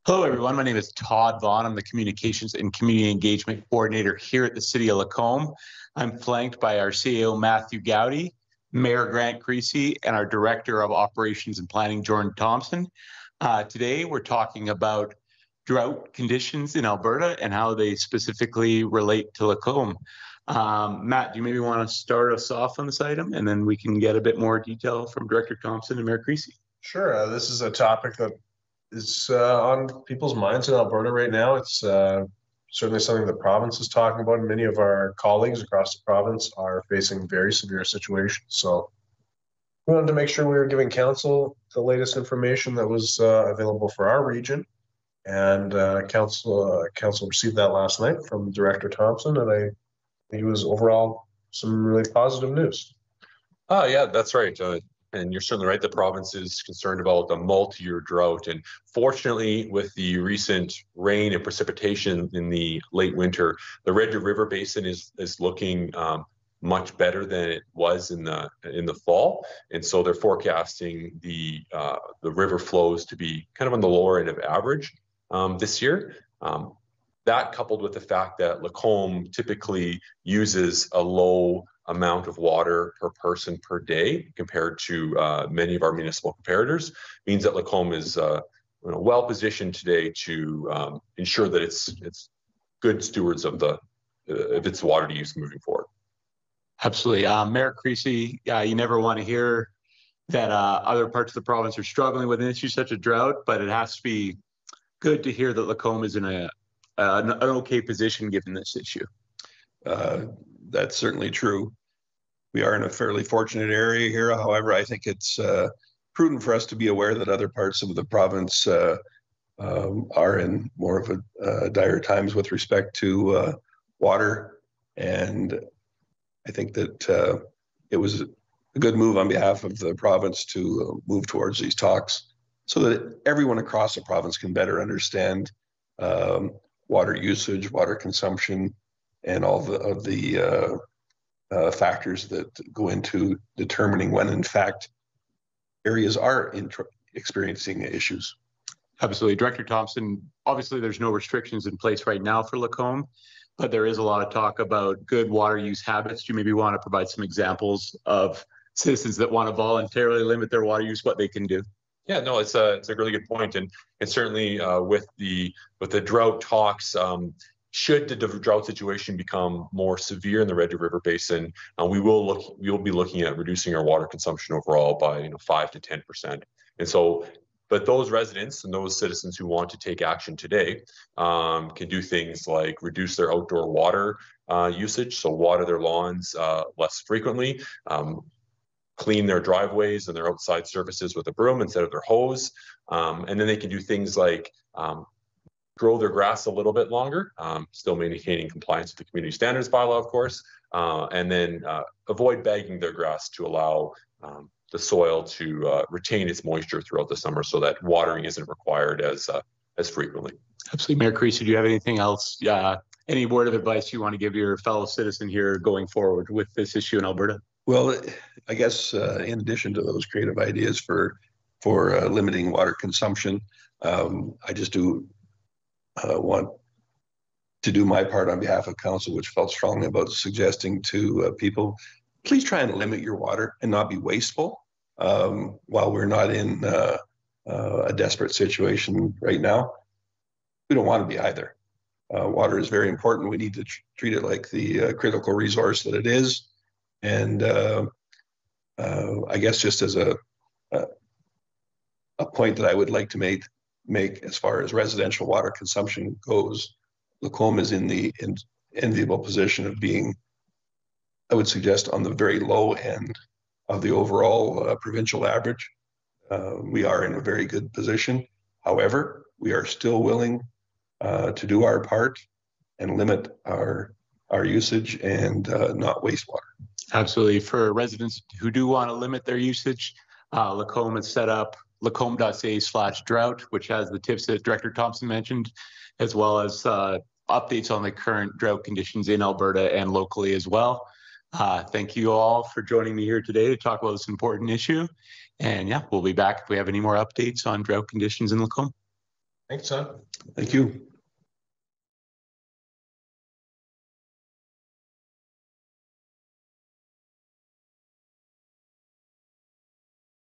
Hello, everyone. My name is Todd Vaughn. I'm the Communications and Community Engagement Coordinator here at the City of Lacombe. I'm flanked by our CAO, Matthew Gowdy, Mayor Grant Creasy, and our Director of Operations and Planning, Jordan Thompson. Today, we're talking about drought conditions in Alberta and how they specifically relate to Lacombe. Matt, do you maybe want to start us off on this item, and then we can get a bit more detail from Director Thompson and Mayor Creasy? Sure. This is a topic that is on people's minds in Alberta right now. It's certainly something the province is talking about. Many of our colleagues across the province are facing very severe situations. So we wanted to make sure we were giving council the latest information that was available for our region. And council received that last night from Director Thompson, and I think it was overall some really positive news. Oh, yeah, that's right. And you're certainly right. The province is concerned about the multi-year drought. And fortunately, with the recent rain and precipitation in the late winter, the Red Deer River Basin is looking much better than it was in the fall. And so they're forecasting the river flows to be kind of on the lower end of average this year. That coupled with the fact that Lacombe typically uses a low amount of water per person per day compared to many of our municipal comparators means that Lacombe is well positioned today to ensure that it's good stewards of its water use moving forward. Absolutely. Mayor Creasy, you never want to hear that other parts of the province are struggling with an issue such as drought, but it has to be good to hear that Lacombe is in an okay position given this issue. That's certainly true. We are in a fairly fortunate area here. However, I think it's prudent for us to be aware that other parts of the province are in more of a dire times with respect to water. And I think that it was a good move on behalf of the province to move towards these talks so that everyone across the province can better understand water usage, water consumption, and all of the factors that go into determining when, in fact, areas are experiencing issues. Absolutely. Director Thompson, obviously there's no restrictions in place right now for Lacombe, but there is a lot of talk about good water use habits. Do you maybe want to provide some examples of citizens that want to voluntarily limit their water use, what they can do? Yeah, no, it's a really good point, and certainly with the drought talks, should the drought situation become more severe in the Red Deer River Basin, we will be looking at reducing our water consumption overall by 5 to 10%. And so, but those residents and those citizens who want to take action today can do things like reduce their outdoor water usage, so water their lawns less frequently. Clean their driveways and their outside surfaces with a broom instead of their hose. And then they can do things like grow their grass a little bit longer, still maintaining compliance with the community standards bylaw, of course, and then avoid bagging their grass to allow the soil to retain its moisture throughout the summer so that watering isn't required as frequently. Absolutely. Mayor Creasy, do you have anything else, any word of advice you want to give your fellow citizen here going forward with this issue in Alberta? Well, I guess in addition to those creative ideas for limiting water consumption, I just do want to do my part on behalf of council, which felt strongly about suggesting to people, please try and limit your water and not be wasteful while we're not in a desperate situation right now. We don't want to be either. Water is very important. We need to treat it like the critical resource that it is. And I guess just as a point that I would like to make as far as residential water consumption goes, Lacombe is in the enviable position of being, I would suggest, on the very low end of the overall provincial average. We are in a very good position. However, we are still willing to do our part and limit our usage and not waste water. Absolutely. For residents who do want to limit their usage, Lacombe has set up lacombe.ca/drought, which has the tips that Director Thompson mentioned, as well as updates on the current drought conditions in Alberta and locally as well. Thank you all for joining me here today to talk about this important issue. And yeah, we'll be back if we have any more updates on drought conditions in Lacombe. Thanks, son. Thank you.